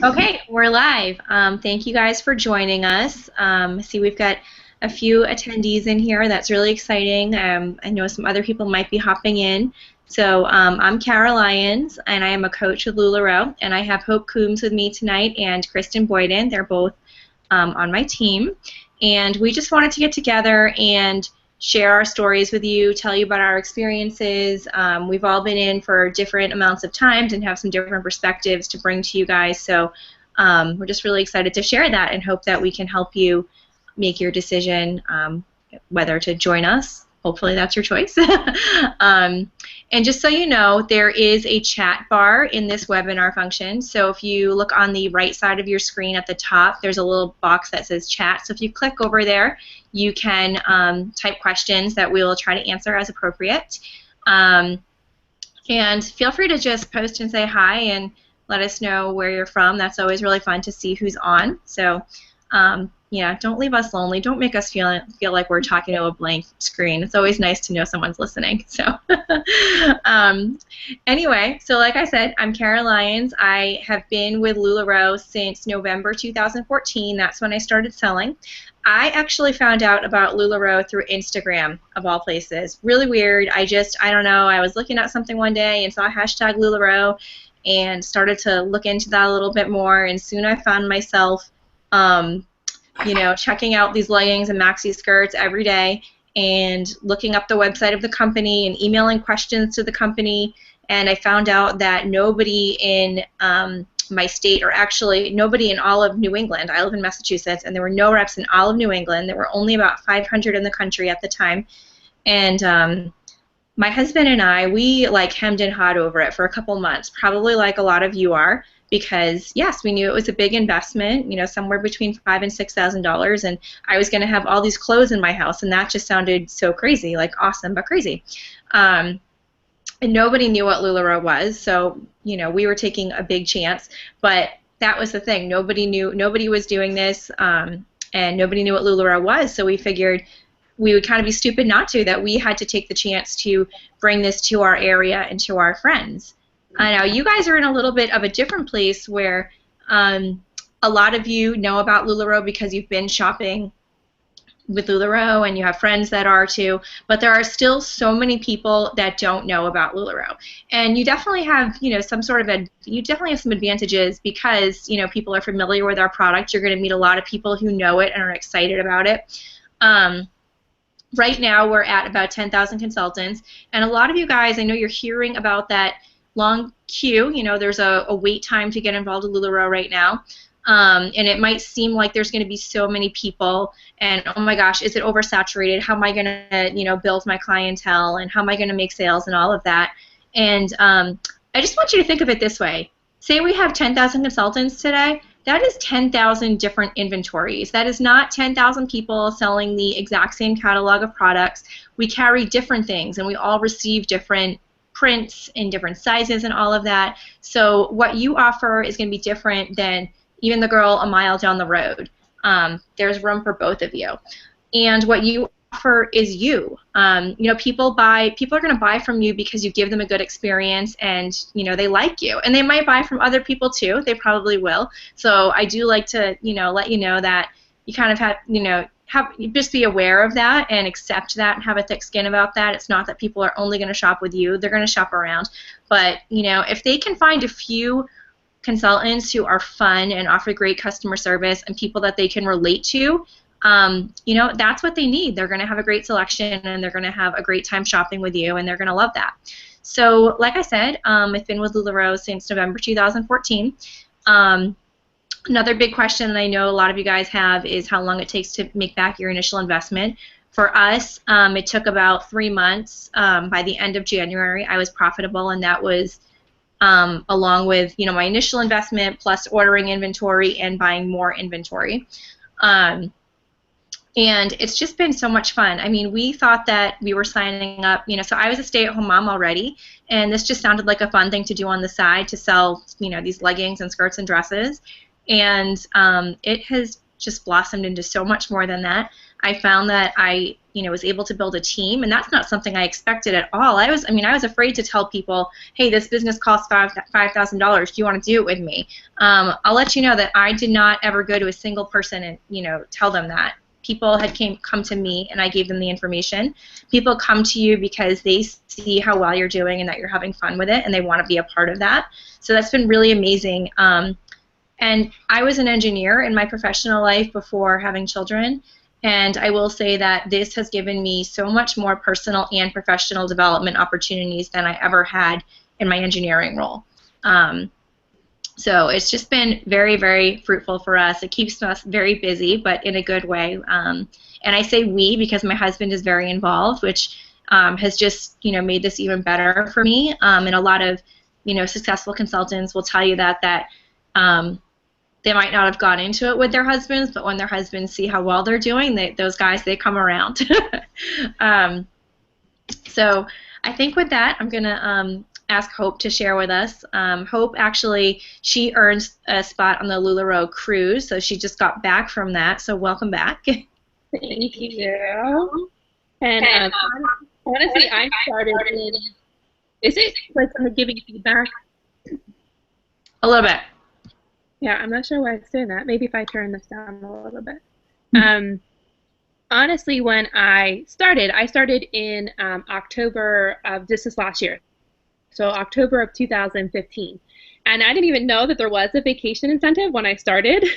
Okay, we're live. Thank you guys for joining us. See, we've got a few attendees in here. That's really exciting. I know some other people might be hopping in. So I'm Kara Lyons, and I am a coach with Lularoe, and I have Hope Coombs with me tonight and Kristen Boyden. They're both on my team. And we just wanted to get together and share our stories with you, tell you about our experiences. We've all been in for different amounts of times and have some different perspectives to bring to you guys. So we're just really excited to share that and hope that we can help you make your decision whether to join us. Hopefully that's your choice. And just so you know, there is a chat bar in this webinar function. So if you look on the right side of your screen at the top, there's a little box that says chat. So if you click over there, you can type questions that we will try to answer as appropriate. And feel free to just post and say hi and let us know where you're from. That's always really fun to see who's on. So yeah, don't leave us lonely. Don't make us feel like we're talking to a blank screen. It's always nice to know someone's listening. So anyway, so like I said, I'm Kara Lyons. I have been with Lularoe since November 2014. That's when I started selling. I actually found out about Lularoe through Instagram, of all places. Really weird. I don't know, I was looking at something one day and saw hashtag Lularoe and started to look into that a little bit more, and soon I found myself you know, checking out these leggings and maxi skirts every day and looking up the website of the company and emailing questions to the company. And I found out that nobody in my state, or actually nobody in all of New England — I live in Massachusetts — and there were no reps in all of New England. There were only about 500 in the country at the time. And my husband and I, we like hemmed and hawed over it for a couple months, probably like a lot of you are, because yes, we knew it was a big investment, you know, somewhere between $5,000 and $6,000, and I was going to have all these clothes in my house, and that just sounded so crazy, like awesome but crazy. And nobody knew what Lularoe was, so you know, we were taking a big chance, but that was the thing. Nobody knew, nobody was doing this, and nobody knew what Lularoe was, so we figured we would kind of be stupid not to, that we had to take the chance to bring this to our area and to our friends. Now, you guys are in a little bit of a different place where a lot of you know about Lularoe because you've been shopping with Lularoe and you have friends that are too, but there are still so many people that don't know about Lularoe. And you definitely have, you know, some sort of you definitely have some advantages because, you know, people are familiar with our product. You're going to meet a lot of people who know it and are excited about it. Right now, we're at about 10,000 consultants, and a lot of you guys, I know you're hearing about that long queue. You know, there's a wait time to get involved with Lularoe right now, and it might seem like there's going to be so many people, and oh my gosh, is it oversaturated? How am I going to, you know, build my clientele, and how am I going to make sales and all of that? And I just want you to think of it this way. Say we have 10,000 consultants today. That is 10,000 different inventories. That is not 10,000 people selling the exact same catalog of products. We carry different things, and we all receive different prints in different sizes and all of that. So what you offer is going to be different than even the girl a mile down the road. There's room for both of you. And what you offer is you. You know, people are going to buy from you because you give them a good experience and, you know, they like you. And they might buy from other people too. They probably will. So I do like to, you know, let you know that you kind of have, you know, just be aware of that and accept that and have a thick skin about that. It's not that people are only going to shop with you. They're going to shop around. But, you know, if they can find a few consultants who are fun and offer great customer service and people that they can relate to, you know, that's what they need. They're going to have a great selection, and they're going to have a great time shopping with you, and they're going to love that. So, like I said, I've been with Lularoe since November 2014. Another big question that I know a lot of you guys have is how long it takes to make back your initial investment. For us, it took about 3 months. By the end of January, I was profitable, and that was along with, you know, my initial investment plus ordering inventory and buying more inventory. And it's just been so much fun. I mean, we thought that we were signing up, you know, so I was a stay-at-home mom already, and this just sounded like a fun thing to do on the side to sell, you know, these leggings and skirts and dresses. And it has just blossomed into so much more than that. I found that I was able to build a team, and that's not something I expected at all. I was afraid to tell people, hey, this business costs $5,000. Do you want to do it with me? I'll let you know that I did not ever go to a single person and tell them that. People had come to me, and I gave them the information. People come to you because they see how well you're doing and that you're having fun with it, and they want to be a part of that. So that's been really amazing. And I was an engineer in my professional life before having children, and I will say that this has given me so much more personal and professional development opportunities than I ever had in my engineering role. So it's just been very, very fruitful for us. It keeps us very busy, but in a good way. And I say we because my husband is very involved, which has just made this even better for me. And a lot of successful consultants will tell you that they might not have gone into it with their husbands, but when their husbands see how well they're doing, those guys, they come around. So I think with that, I'm going to ask Hope to share with us. Hope, actually, she earns a spot on the Lularoe cruise, so she just got back from that, so welcome back. Thank you. And honestly, I started in, is it like giving feedback? A little bit. Yeah, I'm not sure why it's doing that. Maybe if I turn this down a little bit. Honestly, when I started in October of this last year. So October of 2015. And I didn't even know that there was a vacation incentive when I started.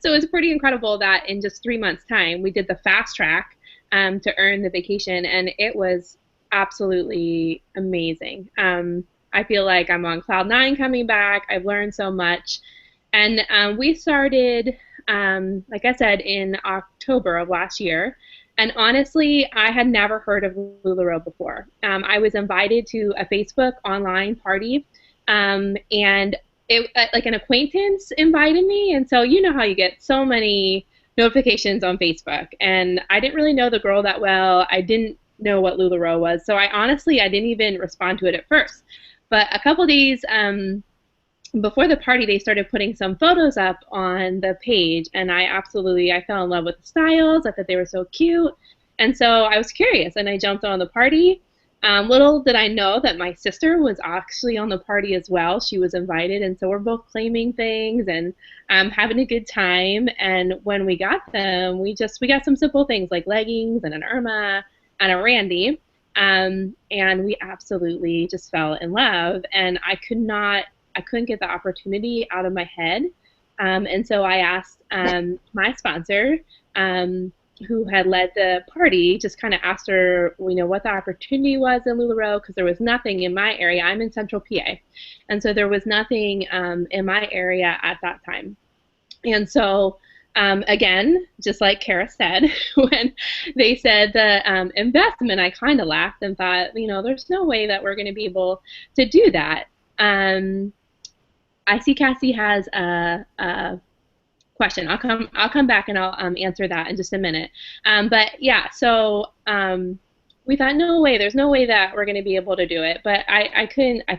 So it was pretty incredible that in just 3 months' time, we did the fast track to earn the vacation, and it was absolutely amazing. I feel like I'm on cloud 9 coming back. I've learned so much. And we started, like I said, in October of last year. And honestly, I had never heard of Lularoe before. I was invited to a Facebook online party, and it like an acquaintance invited me. And so you know how you get so many notifications on Facebook. And I didn't really know the girl that well. I didn't know what Lularoe was. So I didn't even respond to it at first. But a couple days before the party, they started putting some photos up on the page, and I fell in love with the styles. I thought they were so cute, and so I was curious, and I jumped on the party. Little did I know that my sister was actually on the party as well. She was invited, and so we're both claiming things and having a good time. And when we got them, we got some simple things like leggings and an Irma and a Randy, and we absolutely just fell in love. And I couldn't get the opportunity out of my head. And so I asked my sponsor, who had led the party, just kind of asked her, what the opportunity was in Lularoe, because there was nothing in my area. I'm in Central PA. And so there was nothing in my area at that time. And so, again, just like Kara said, when they said the investment, I kind of laughed and thought, there's no way that we're going to be able to do that. I see Cassie has a question. I'll come back and I'll answer that in just a minute. But yeah, so we thought, no way, there's no way that we're going to be able to do it. But I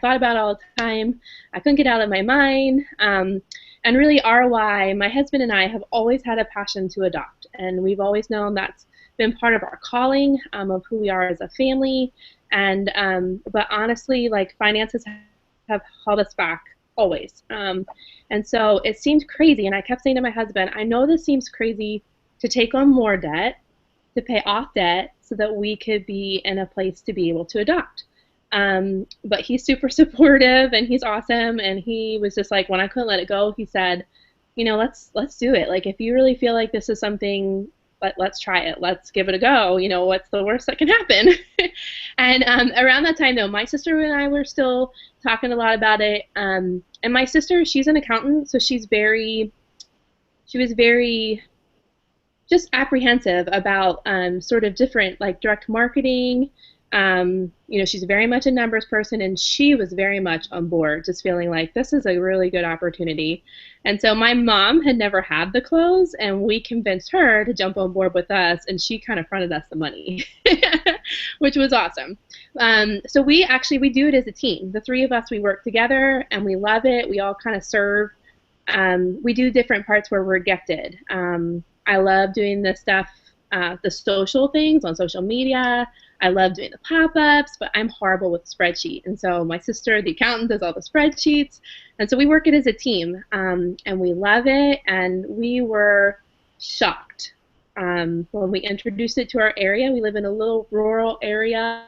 thought about it all the time. I couldn't get out of my mind. And really, ROI, my husband and I have always had a passion to adopt, and we've always known that's been part of our calling, of who we are as a family. And but honestly, like, finances have held us back always. And so it seemed crazy, and I kept saying to my husband, I know this seems crazy to take on more debt, to pay off debt, so that we could be in a place to be able to adopt. But he's super supportive, and he's awesome, and he was just like, when I couldn't let it go, he said, let's do it. Like, if you really feel like this is something, let's try it. Let's give it a go. What's the worst that can happen? And around that time, though, my sister and I were still talking a lot about it. And my sister, she's an accountant, so she was very just apprehensive about sort of different, like, direct marketing. She's very much a numbers person, and she was very much on board, just feeling like this is a really good opportunity. And so my mom had never had the clothes, and we convinced her to jump on board with us, and she kind of fronted us the money, which was awesome. So we do it as a team. The three of us, we work together, and we love it. We all kind of serve. We do different parts where we're gifted. I love doing the stuff the social things on social media. I love doing the pop-ups, but I'm horrible with spreadsheet. And so my sister, the accountant, does all the spreadsheets. And so we work it as a team, and we love it. And we were shocked when we introduced it to our area. We live in a little rural area.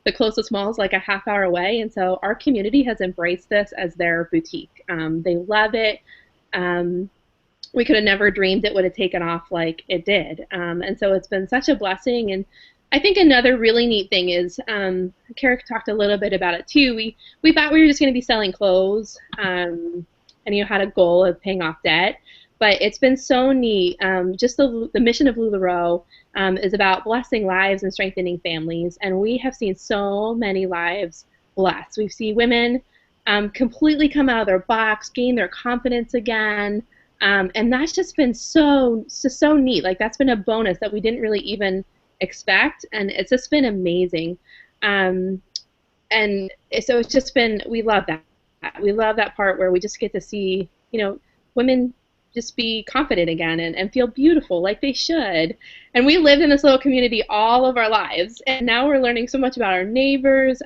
The closest mall is like a half hour away. And so our community has embraced this as their boutique. They love it. We could have never dreamed it would have taken off like it did. And so it's been such a blessing. And I think another really neat thing is, Kara talked a little bit about it too. We thought we were just going to be selling clothes, and had a goal of paying off debt. But it's been so neat. Just the mission of Lularoe is about blessing lives and strengthening families. And we have seen so many lives blessed. We've seen women completely come out of their box, gain their confidence again. And that's just been so neat. Like, that's been a bonus that we didn't really even expect, and it's just been amazing. And so it's just been, we love that. We love that part where we just get to see, women just be confident again and feel beautiful like they should. And we lived in this little community all of our lives, and now we're learning so much about our neighbors.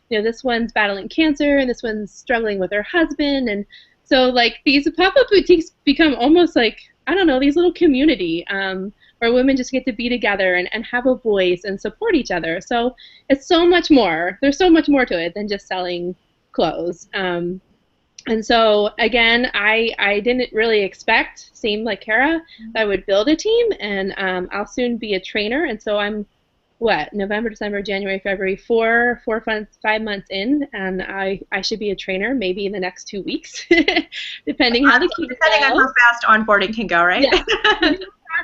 This one's battling cancer, and this one's struggling with her husband, and so, like, these pop-up boutiques become almost like, I don't know, these little community where women just get to be together and have a voice and support each other. So it's so much more. There's so much more to it than just selling clothes. And so, again, I didn't really expect, same like Kara, that I would build a team, and I'll soon be a trainer. And so I'm November, December, January, February, 5 months in, and I should be a trainer maybe in the next 2 weeks, depending how depending on how fast onboarding can go, right? Yeah.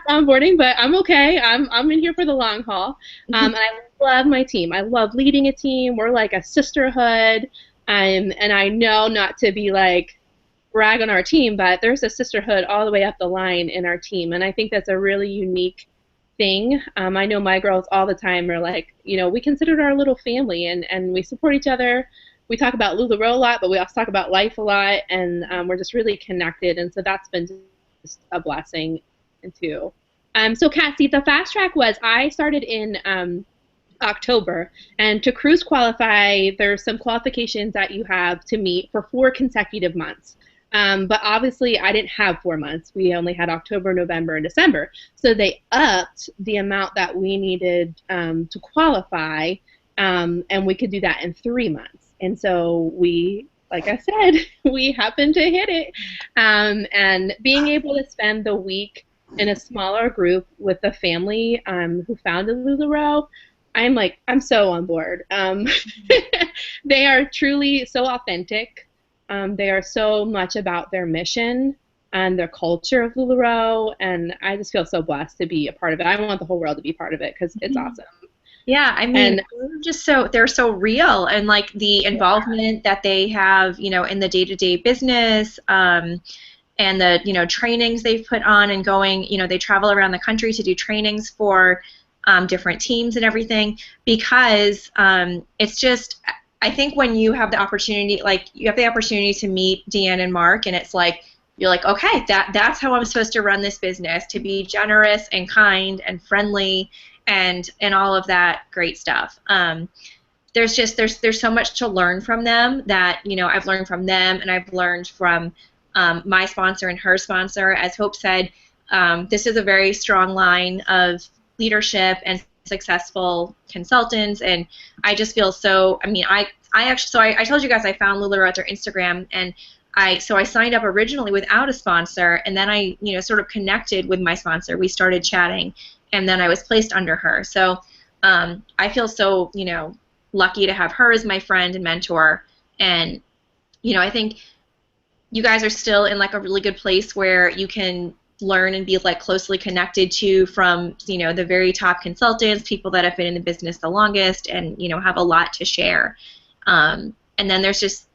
Onboarding, but I'm okay. I'm in here for the long haul. And I love my team. I love leading a team. We're like a sisterhood. And I know not to be like brag on our team, but there's a sisterhood all the way up the line in our team, and I think that's a really unique thing. I know my girls all the time are like, we consider it our little family, and we support each other. We talk about Lularoe a lot, but we also talk about life a lot, and we're just really connected, and so that's been just a blessing too. So Cassie, the fast track was, I started in October, and to cruise qualify, there's some qualifications that you have to meet for 4 consecutive months. But obviously, I didn't have 4 months. We only had October, November, and December. So they upped the amount that we needed to qualify, and we could do that in 3 months. And so we, like I said, we happened to hit it. And being able to spend the week in a smaller group with the family who founded Lularoe, I'm so on board. They are truly so authentic. They are so much about their mission and their culture of Lularoe, and I just feel so blessed to be a part of it. I want the whole world to be part of it because it's awesome. Yeah, I mean, they're so real, and like the involvement that they have, in the day-to-day business, and the trainings they've put on and going, they travel around the country to do trainings for different teams and everything, because it's just, I think when you have the opportunity, to meet Deanne and Mark, and it's like, you're like, okay, that's how I'm supposed to run this business, to be generous and kind and friendly and all of that great stuff. There's so much to learn from them that, I've learned from them, and I've learned from my sponsor and her sponsor. As Hope said, this is a very strong line of leadership and successful consultants, and I just feel so, I told you guys I found Lularoe at their Instagram, and I signed up originally without a sponsor, and then I sort of connected with my sponsor. We started chatting, and then I was placed under her. So I feel so lucky to have her as my friend and mentor, and I think you guys are still in like a really good place where you can learn and be like closely connected to from the very top consultants, people that have been in the business the longest, and have a lot to share. And then there's just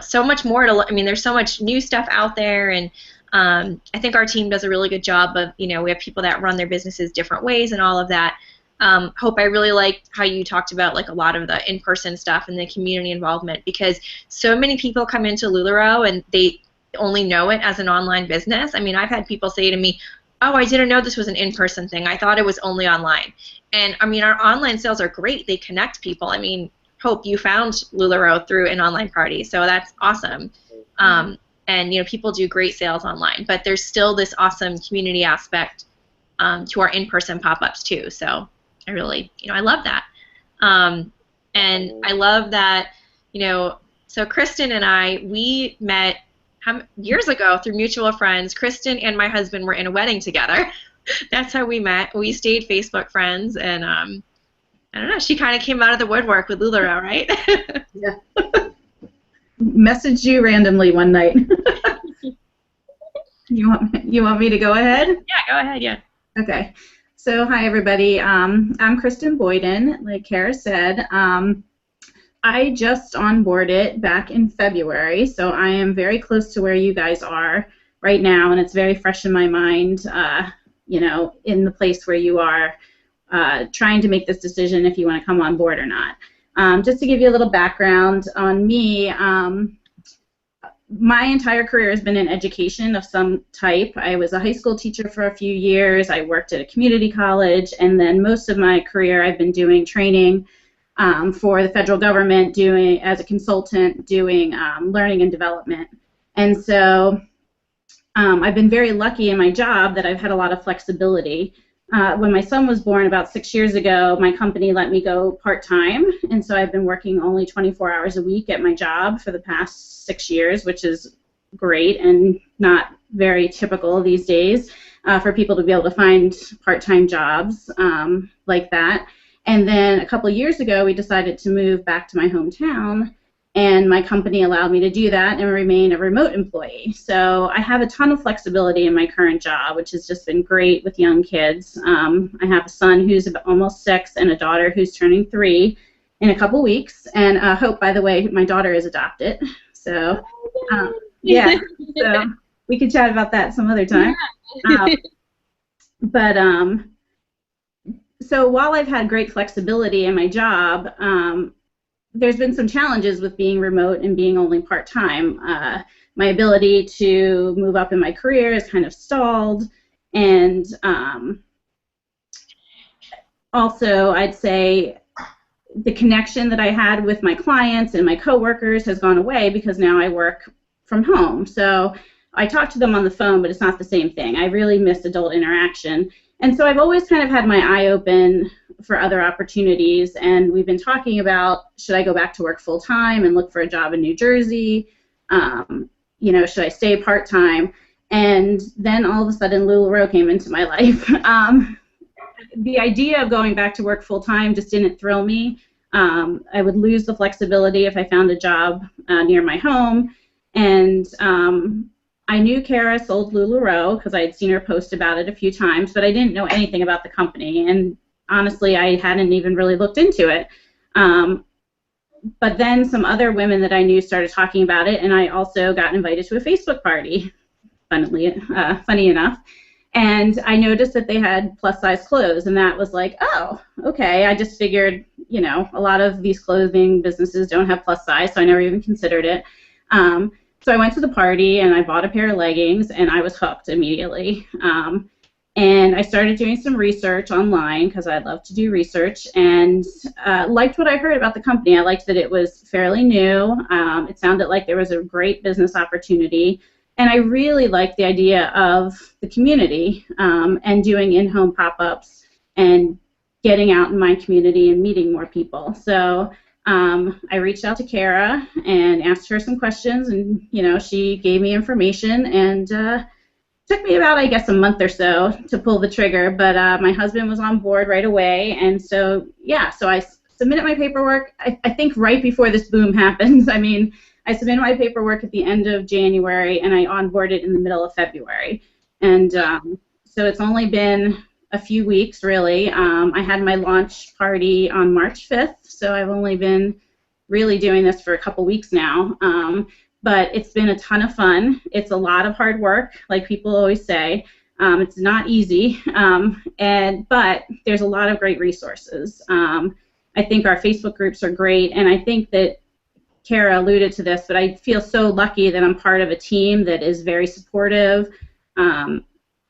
so much more to. There's so much new stuff out there, and I think our team does a really good job of we have people that run their businesses different ways and all of that. Hope, I really liked how you talked about like a lot of the in-person stuff and the community involvement, because so many people come into Lularoe and they only know it as an online business. I've had people say to me, Oh, I didn't know this was an in-person thing. I thought it was only online. And I mean, our online sales are great. They connect people. I mean, Hope, you found Lularoe through an online party, so that's awesome. And you know, people do great sales online, but there's still this awesome community aspect to our in-person pop-ups too. So I really, you know, I love that. And I love that, you know, so Kristen and I, we met years ago through mutual friends. Kristen and my husband were in a wedding together. That's how we met. We stayed Facebook friends, and I don't know, she kind of came out of the woodwork with Lularoe, right? Yeah. Messaged you randomly one night. You want me to go ahead? Yeah, go ahead, yeah. Okay. So hi everybody. I'm Kristen Boyden, like Kara said. I just onboarded back in February, so I am very close to where you guys are right now, and it's very fresh in my mind, you know, in the place where you are trying to make this decision if you want to come on board or not. Just to give you a little background on me, my entire career has been in education of some type. I was a high school teacher for a few years. I worked at a community college, and then most of my career I've been doing training for the federal government, doing as a consultant, doing learning and development. And so I've been very lucky in my job that I've had a lot of flexibility. When my son was born about 6 years ago, my company let me go part-time, and so I've been working only 24 hours a week at my job for the past 6 years, which is great and not very typical these days for people to be able to find part-time jobs like that. And then a couple of years ago, we decided to move back to my hometown, and my company allowed me to do that and remain a remote employee. So I have a ton of flexibility in my current job, which has just been great with young kids. I have a son who's almost 6 and a daughter who's turning 3 in a couple weeks. And Hope, by the way, my daughter is adopted. So yeah, so we could chat about that some other time. So while I've had great flexibility in my job, there's been some challenges with being remote and being only part-time. My ability to move up in my career is kind of stalled, and also I'd say the connection that I had with my clients and my coworkers has gone away because now I work from home. So I talk to them on the phone, but it's not the same thing. I really miss adult interaction. And so I've always kind of had my eye open for other opportunities, and we've been talking about, should I go back to work full-time and look for a job in New Jersey? You know, should I stay part-time? And then all of a sudden Lularoe came into my life. The idea of going back to work full-time just didn't thrill me. I would lose the flexibility if I found a job near my home, and I knew Kara sold Lularoe because I had seen her post about it a few times, but I didn't know anything about the company, and honestly, I hadn't even really looked into it. But then some other women that I knew started talking about it, and I also got invited to a Facebook party, funny enough, and I noticed that they had plus-size clothes, and that was like, oh, okay. I just figured, you know, a lot of these clothing businesses don't have plus-size, so I never even considered it. So I went to the party, and I bought a pair of leggings, and I was hooked immediately. And I started doing some research online because I love to do research, and liked what I heard about the company. I liked that it was fairly new. It sounded like there was a great business opportunity, and I really liked the idea of the community and doing in-home pop-ups and getting out in my community and meeting more people. So I reached out to Kara and asked her some questions, and you know, she gave me information, and took me about, I guess, a month or so to pull the trigger, but my husband was on board right away, and so yeah, so I submitted my paperwork, I think right before this boom happens. I mean, I submitted my paperwork at the end of January, and I onboarded in the middle of February, and so it's only been a few weeks, really. I had my launch party on March 5th, so I've only been really doing this for a couple weeks now. But it's been a ton of fun. It's a lot of hard work, like people always say. It's not easy, but there's a lot of great resources. I think our Facebook groups are great, and I think that Kara alluded to this, but I feel so lucky that I'm part of a team that is very supportive,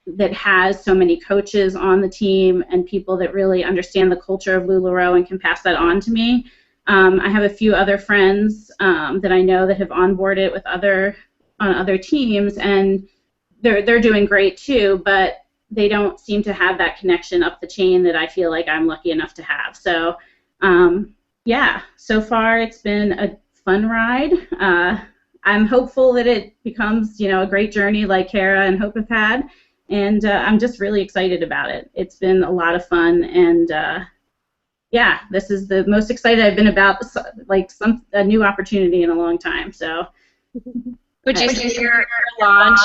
that has so many coaches on the team and people that really understand the culture of Lularoe and can pass that on to me. I have a few other friends that I know that have onboarded with on other teams, and they're doing great too, but they don't seem to have that connection up the chain that I feel like I'm lucky enough to have. So yeah, so far it's been a fun ride. I'm hopeful that it becomes, a great journey like Kara and Hope have had, and I'm just really excited about it. It's been a lot of fun, and yeah, this is the most excited I've been about like a new opportunity in a long time. So. Would you say your launch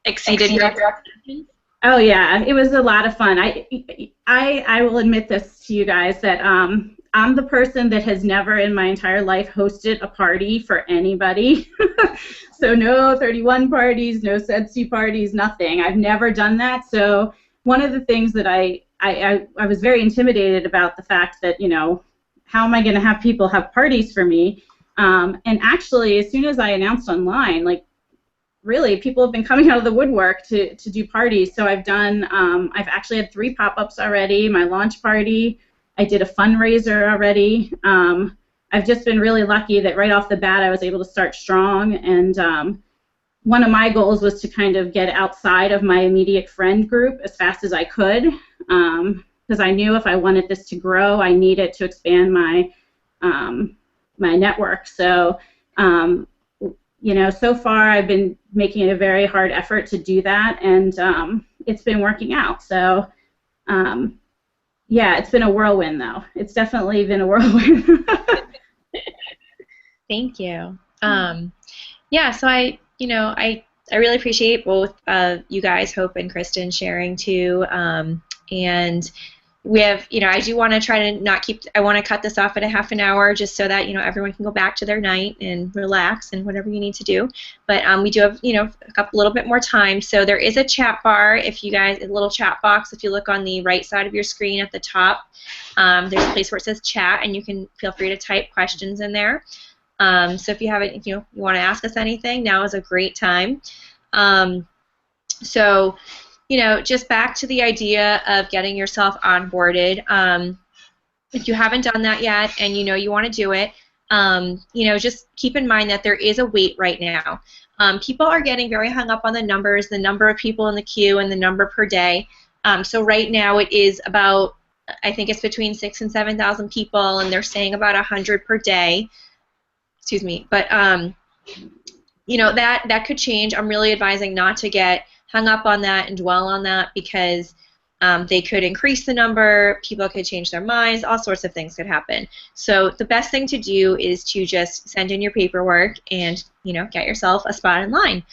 exceeded your expectations? Oh yeah, it was a lot of fun. I will admit this to you guys that I'm the person that has never in my entire life hosted a party for anybody. So no 31 parties, no Sudsy parties, nothing. I've never done that. So one of the things that I was very intimidated about the fact that, how am I going to have people have parties for me? And actually, as soon as I announced online, like, really, people have been coming out of the woodwork to do parties. So I've actually had 3 pop-ups already, my launch party. I did a fundraiser already. I've just been really lucky that right off the bat I was able to start strong. And one of my goals was to kind of get outside of my immediate friend group as fast as I could, because I knew if I wanted this to grow, I needed to expand my network. So, so far I've been making a very hard effort to do that, and it's been working out. So, yeah, it's been a whirlwind, though. It's definitely been a whirlwind. Thank you. Yeah, so I really appreciate both you guys, Hope and Kristen, sharing too. And we have, I do want to try to not keep, I want to cut this off at a half an hour just so that, everyone can go back to their night and relax and whatever you need to do. But we do have, a little bit more time. So there is a chat bar if you guys, a little chat box, if you look on the right side of your screen at the top, there's a place where it says chat, and you can feel free to type questions in there. So if you haven't, if you want to ask us anything, now is a great time. So, just back to the idea of getting yourself onboarded. If you haven't done that yet and you want to do it, just keep in mind that there is a wait right now. People are getting very hung up on the numbers, the number of people in the queue and the number per day. So right now it is about, I think it's between 6,000 and 7,000 people, and they're saying about 100 per day. Excuse me, but that could change. I'm really advising not to get hung up on that and dwell on that, because they could increase the number, people could change their minds, all sorts of things could happen. So the best thing to do is to just send in your paperwork and get yourself a spot in line.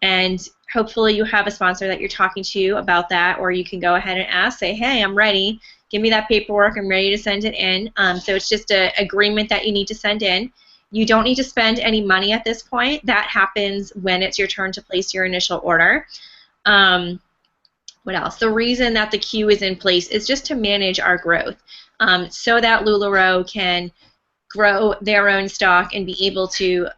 And hopefully you have a sponsor that you're talking to about that, or you can go ahead and ask, say, hey, I'm ready, give me that paperwork, I'm ready to send it in. So it's just an agreement that you need to send in. You don't need to spend any money at this point. That happens when it's your turn to place your initial order. What else? The reason that the queue is in place is just to manage our growth, so that Lularoe can grow their own stock and be able to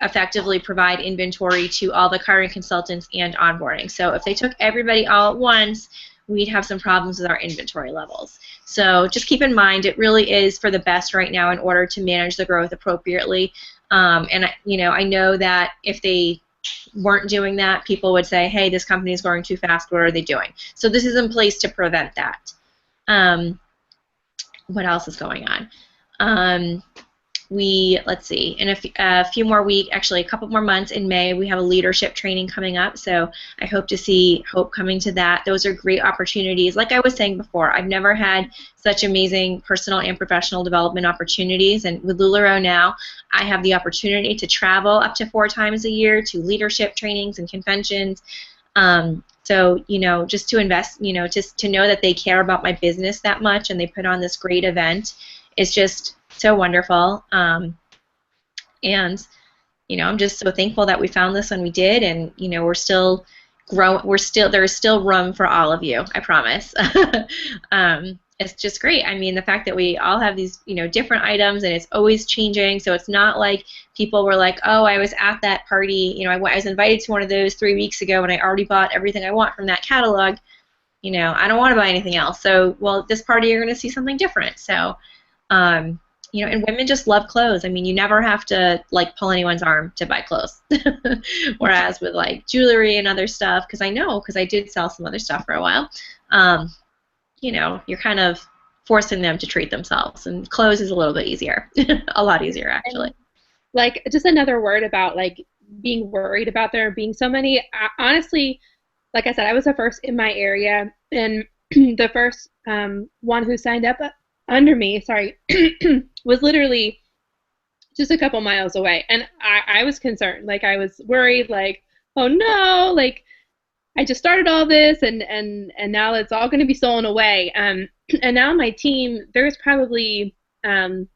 effectively provide inventory to all the current consultants and onboarding. So if they took everybody all at once, we'd have some problems with our inventory levels. So just keep in mind, it really is for the best right now in order to manage the growth appropriately. And I know that if they weren't doing that, people would say, hey, this company is growing too fast, what are they doing? So this is in place to prevent that. What else is going on? Let's see, in a few more weeks, actually a couple more months in May, we have a leadership training coming up, so I hope to see Hope coming to that. Those are great opportunities. Like I was saying before, I've never had such amazing personal and professional development opportunities, and with Lularoe now, I have the opportunity to travel up to 4 times a year to leadership trainings and conventions. So, just to invest, just to know that they care about my business that much and they put on this great event is just so wonderful. And, I'm just so thankful that we found this when we did, and, we're still growing, there's still room for all of you, I promise. it's just great. I mean, the fact that we all have these, different items and it's always changing. So it's not like people were like, oh, I was at that party, I was invited to one of those 3 weeks ago and I already bought everything I want from that catalog. I don't want to buy anything else. So, well, this party you're going to see something different. So, and women just love clothes. I mean, you never have to like pull anyone's arm to buy clothes. Whereas with like jewelry and other stuff, because I did sell some other stuff for a while. You're kind of forcing them to treat themselves, and clothes is a little bit easier, a lot easier actually. And, like, just another word about like being worried about there being so many. Honestly, like I said, I was the first in my area, and the first one who signed up under me, sorry, was literally just a couple miles away, and I was concerned. Like, I was worried, like, oh no, like, I just started all this, and now it's all going to be stolen away. And now my team, there's probably 8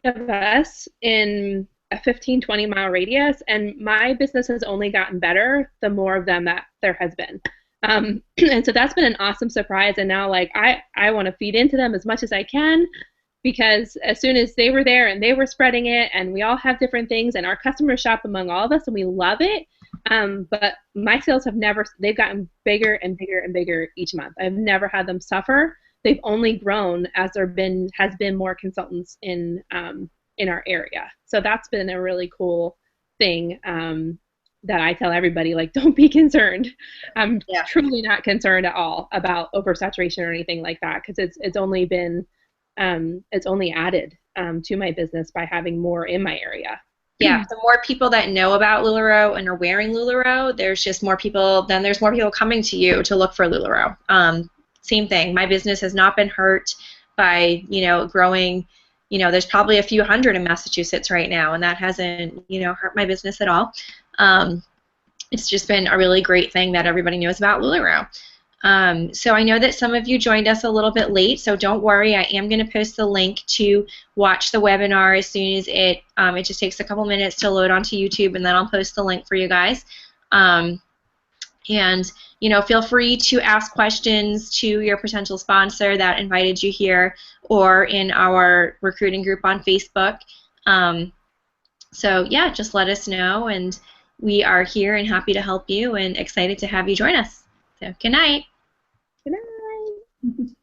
of us in a 15, 20-mile radius, and my business has only gotten better the more of them that there has been. And so that's been an awesome surprise, and now, like, I want to feed into them as much as I can, because as soon as they were there and they were spreading it, and we all have different things, and our customers shop among all of us, and we love it. But my sales they've gotten bigger and bigger and bigger each month. I've never had them suffer. They've only grown as has been more consultants in our area. So that's been a really cool thing that I tell everybody, like, don't be concerned. I'm truly not concerned at all about oversaturation or anything like that, because it's only added to my business by having more in my area. Yeah, the more people that know about Lularoe and are wearing Lularoe, there's more people coming to you to look for Lularoe. Same thing. My business has not been hurt by, growing. There's probably a few hundred in Massachusetts right now, and that hasn't, hurt my business at all. It's just been a really great thing that everybody knows about Lularoe. So I know that some of you joined us a little bit late, so don't worry. I am going to post the link to watch the webinar as soon as it just takes a couple minutes to load onto YouTube, and then I'll post the link for you guys. And feel free to ask questions to your potential sponsor that invited you here, or in our recruiting group on Facebook. So yeah, just let us know, and we are here and happy to help you and excited to have you join us. So good night. Good night.